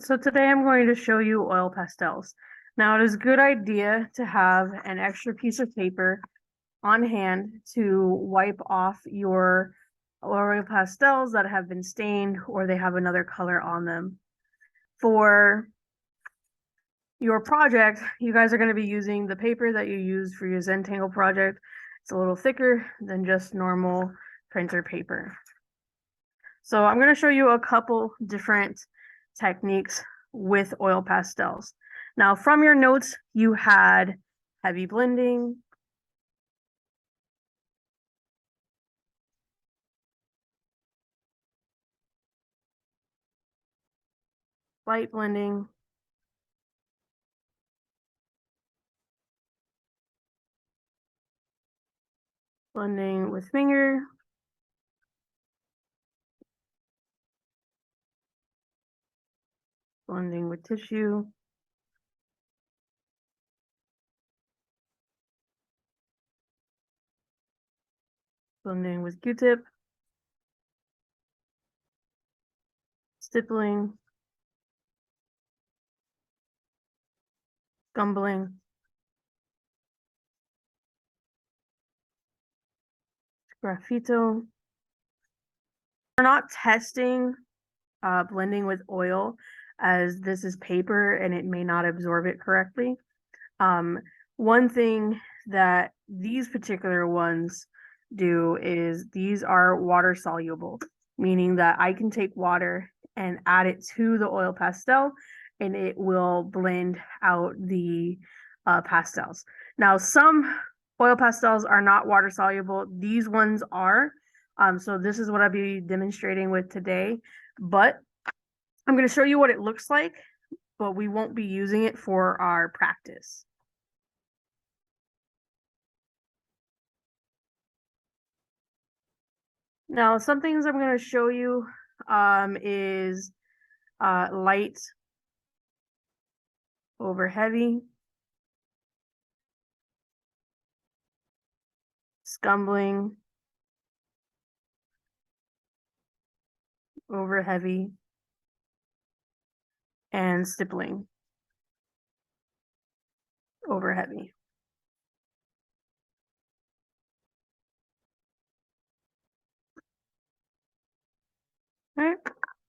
So today I'm going to show you oil pastels. Now it is a good idea to have an extra piece of paper on hand to wipe off your oil pastels that have been stained or they have another color on them. For your project, you guys are going to be using the paper that you use for your Zentangle project. It's a little thicker than just normal printer paper. So I'm going to show you a couple different techniques with oil pastels. Now, from your notes, you had heavy blending, light blending, blending with finger, blending with tissue, blending with Q-tip, stippling, scumbling, graffito. We're not testing blending with oil as this is paper and it may not absorb it correctly. One thing that these particular ones do is these are water soluble, meaning that I can take water and add it to the oil pastel and it will blend out the pastels. Now, some oil pastels are not water soluble. These ones are. So this is what I'll be demonstrating with today, but I'm going to show you what it looks like, but we won't be using it for our practice. Now, some things I'm going to show you is light over heavy, scumbling over heavy, and stippling over heavy. All right,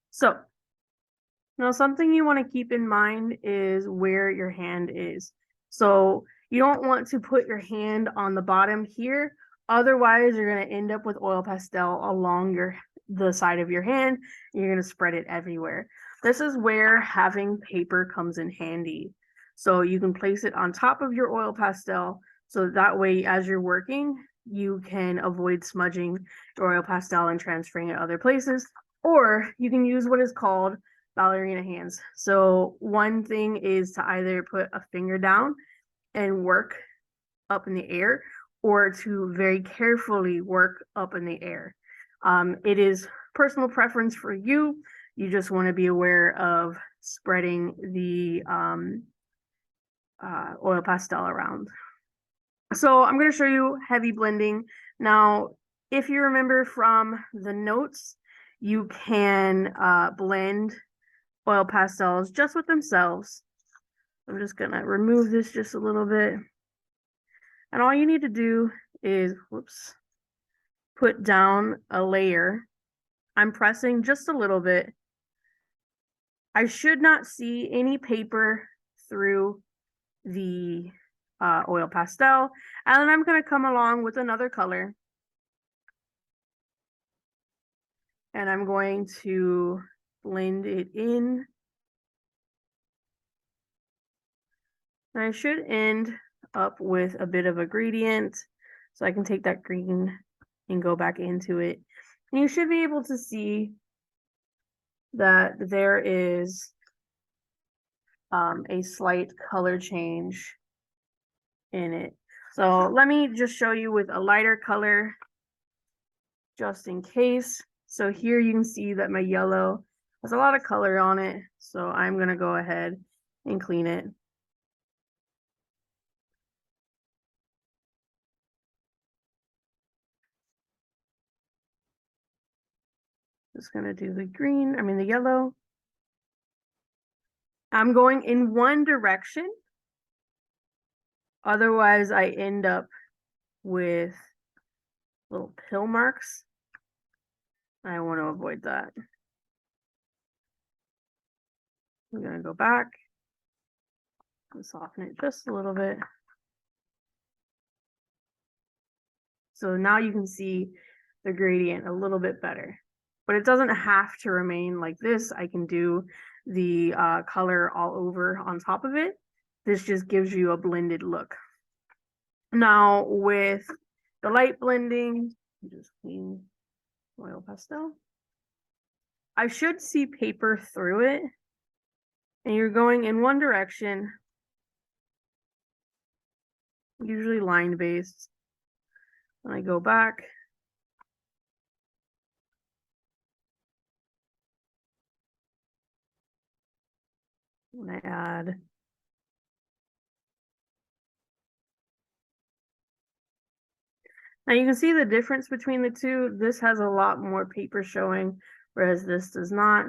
so now something you want to keep in mind is where your hand is. So you don't want to put your hand on the bottom here. Otherwise, you're going to end up with oil pastel along the side of your hand. You're going to spread it everywhere. This is where having paper comes in handy. So you can place it on top of your oil pastel. So that way, as you're working, you can avoid smudging your oil pastel and transferring it other places. Or you can use what is called ballerina hands. So one thing is to either put a finger down and work up in the air, or to very carefully work up in the air. It is personal preference for you. You just want to be aware of spreading the oil pastel around. So I'm going to show you heavy blending. Now, if you remember from the notes, you can blend oil pastels just with themselves. I'm just going to remove this just a little bit. And all you need to do is, put down a layer. I'm pressing just a little bit. I should not see any paper through the oil pastel. And then I'm going to come along with another color. And I'm going to blend it in. And I should end up with a bit of a gradient. So I can take that green and go back into it. And you should be able to see that there is a slight color change in it. So let me just show you with a lighter color, just in case. So here you can see that my yellow has a lot of color on it. So I'm gonna go ahead and clean it. Just gonna do the yellow. I'm going in one direction. Otherwise, I end up with little pill marks. I want to avoid that. I'm going to go back and soften it just a little bit. So now you can see the gradient a little bit better. But it doesn't have to remain like this. I can do the color all over on top of it. This just gives you a blended look. Now with the light blending, just clean oil pastel. I should see paper through it. And you're going in one direction, usually line based. And I go back. And I add now you can see the difference between the two. This has a lot more paper showing, whereas this does not.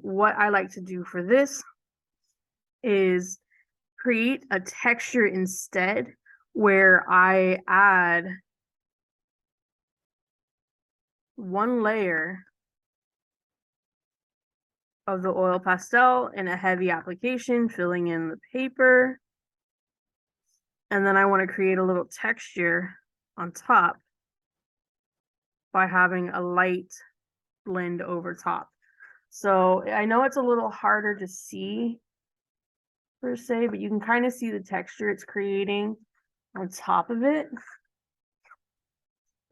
What I like to do for this is create a texture instead where I add one layer of the oil pastel in a heavy application, filling in the paper. And then I want to create a little texture on top by having a light blend over top. So I know it's a little harder to see per se, but you can kind of see the texture it's creating on top of it.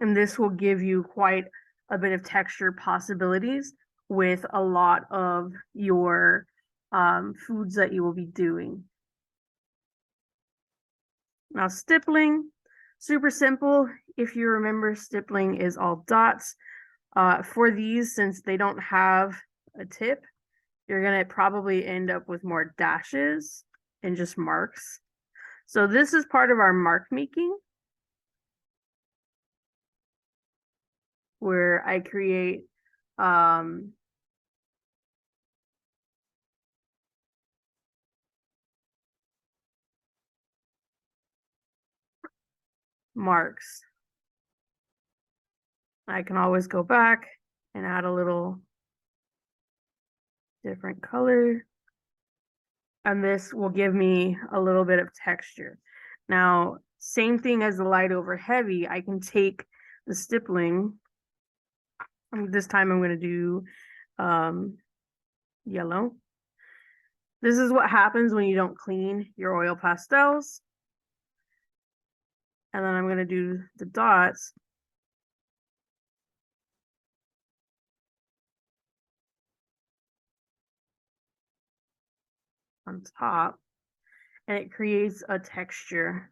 And this will give you quite a bit of texture possibilities with a lot of your foods that you will be doing. Now stippling, super simple. If you remember, stippling is all dots. For these, since they don't have a tip, you're gonna probably end up with more dashes and just marks. So this is part of our mark making, where I create marks. I can always go back and add a little different color. And this will give me a little bit of texture. Now, same thing as the light over heavy, I can take the stippling. This time I'm going to do yellow. This is what happens when you don't clean your oil pastels. And then I'm going to do the dots. On top, and it creates a texture.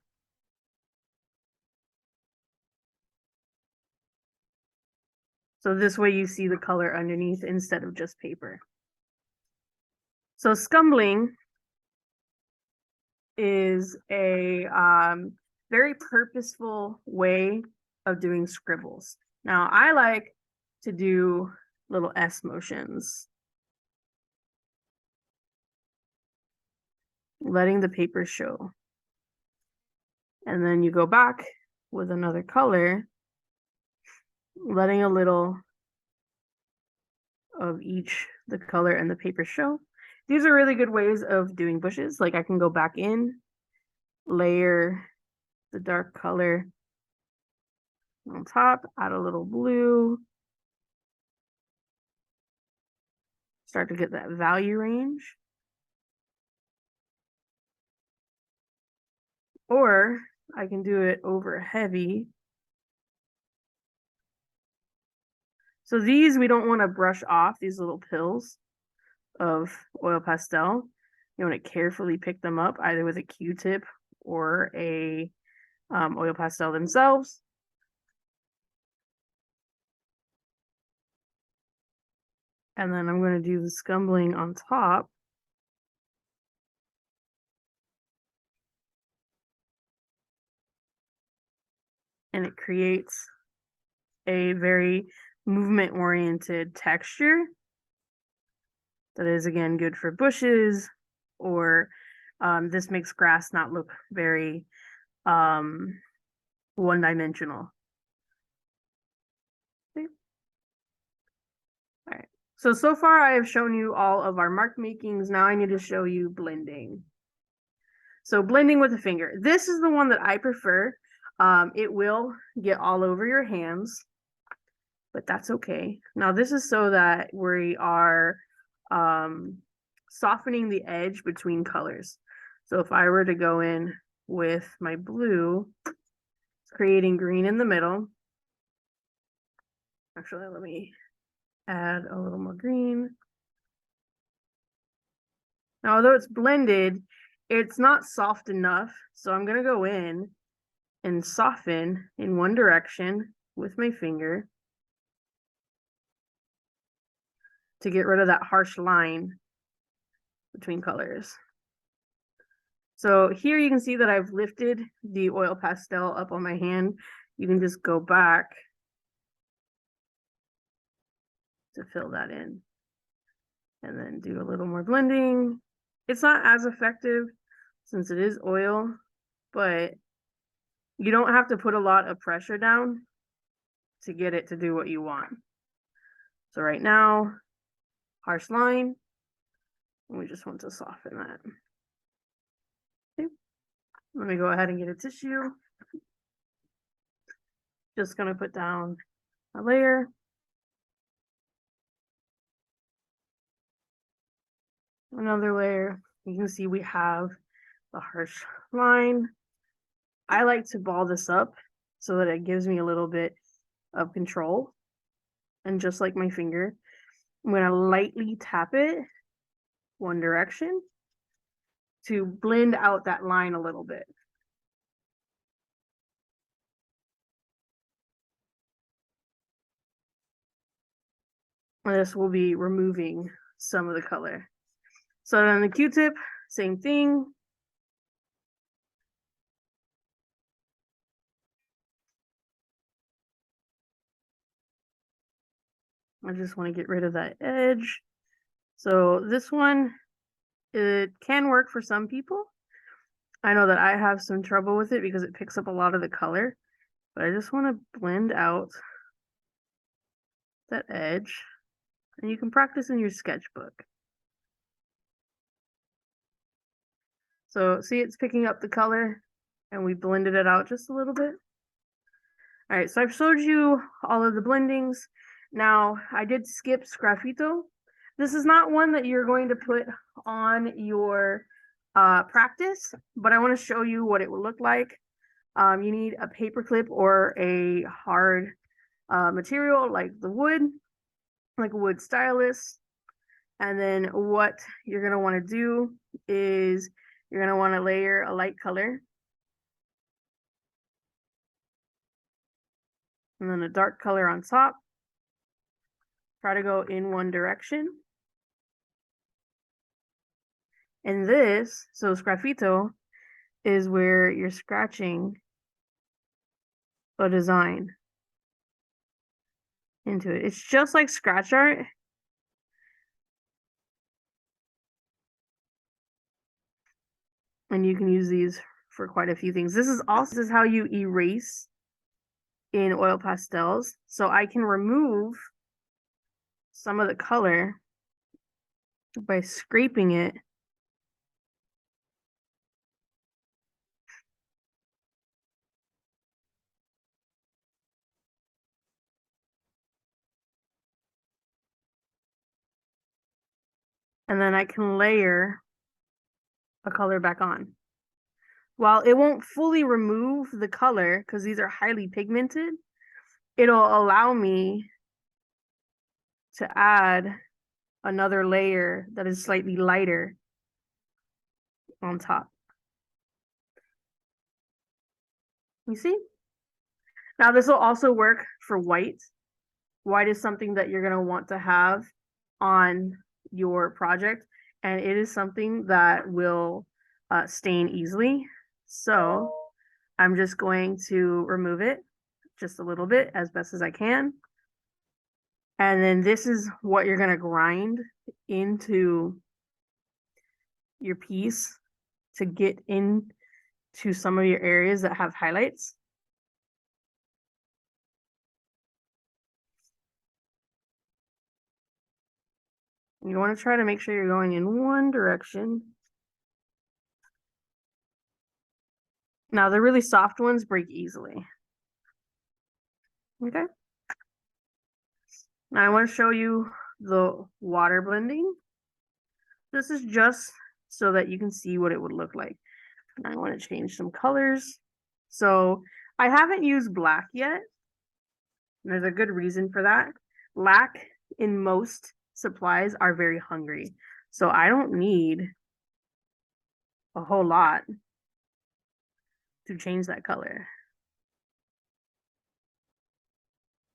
So this way you see the color underneath instead of just paper. So scumbling is a very purposeful way of doing scribbles. Now I like to do little S motions, letting the paper show. And then you go back with another color, letting a little of each, the color and the paper show. These are really good ways of doing bushes. Like I can go back in, layer the dark color on top, add a little blue, start to get that value range. Or I can do it over heavy. So these, we don't want to brush off these little pills of oil pastel. You want to carefully pick them up either with a Q-tip or a oil pastel themselves. And then I'm going to do the scumbling on top. And it creates a very movement-oriented texture. that is, again, good for bushes, or this makes grass not look very one-dimensional. Okay. All right. So far I have shown you all of our mark makings. Now I need to show you blending. So blending with a finger. This is the one that I prefer. It will get all over your hands, but that's okay. Now this is so that we are softening the edge between colors. So if I were to go in with my blue, creating green in the middle. Actually, let me add a little more green. Now, although it's blended, it's not soft enough. So I'm going to go in and soften in one direction with my finger to get rid of that harsh line between colors. So here you can see that I've lifted the oil pastel up on my hand. You can just go back to fill that in and then do a little more blending. It's not as effective since it is oil, but you don't have to put a lot of pressure down to get it to do what you want. So right now, harsh line, and we just want to soften that. Okay. Let me go ahead and get a tissue. Just gonna put down a layer. Another layer. You can see we have the harsh line. I like to ball this up so that it gives me a little bit of control. And just like my finger, I'm going to lightly tap it one direction to blend out that line a little bit. And this will be removing some of the color. So then the Q-tip, same thing. I just want to get rid of that edge. So this one, it can work for some people. I know that I have some trouble with it because it picks up a lot of the color, but I just want to blend out that edge, and you can practice in your sketchbook. So see, it's picking up the color, and we blended it out just a little bit. All right, so I've showed you all of the blendings. Now, I did skip Sgraffito. This is not one that you're going to put on your practice, but I want to show you what it will look like. You need a paper clip or a hard material like the wood, like a wood stylus. And then what you're going to want to do is you're going to want to layer a light color. And then a dark color on top. Try to go in one direction. And this, so Sgraffito, is where you're scratching a design into it. It's just like scratch art. And you can use these for quite a few things. This is how you erase in oil pastels. So I can remove some of the color by scraping it. And then I can layer a color back on. While it won't fully remove the color, because these are highly pigmented, it'll allow me to add another layer that is slightly lighter on top. You see? Now this will also work for white. White is something that you're going to want to have on your project, and it is something that will stain easily. So I'm just going to remove it just a little bit as best as I can. And then this is what you're gonna grind into your piece to get into some of your areas that have highlights. You want to try to make sure you're going in one direction. Now, the really soft ones break easily. Okay. Now I want to show you the water blending. This is just so that you can see what it would look like. And I want to change some colors. So I haven't used black yet. And there's a good reason for that. Black in most supplies are very hungry. So I don't need a whole lot to change that color.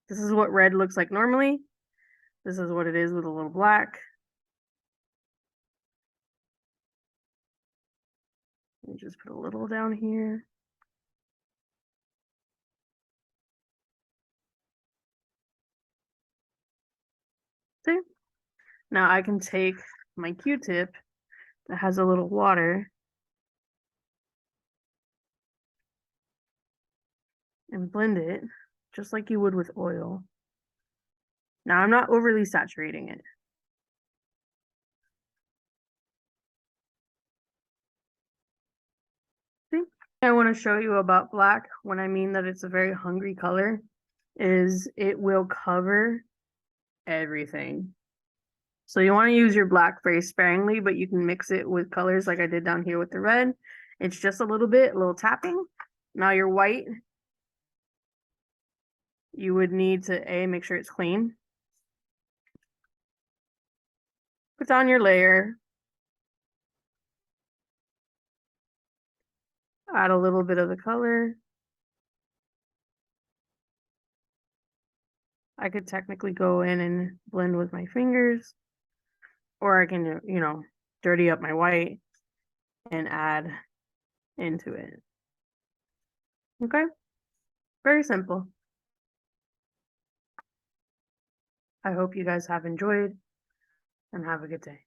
This is what red looks like normally. This is what it is with a little black. Let me just put a little down here. See? Now I can take my Q-tip that has a little water and blend it just like you would with oil. Now I'm not overly saturating it. See? I want to show you about black when I mean that it's a very hungry color is it will cover everything. So you want to use your black very sparingly, but you can mix it with colors like I did down here with the red. It's just a little bit, a little tapping. Now your white, you would need to make sure it's clean. Put down your layer. Add a little bit of the color. I could technically go in and blend with my fingers, or I can, dirty up my white and add into it. Okay? Very simple. I hope you guys have enjoyed and have a good day.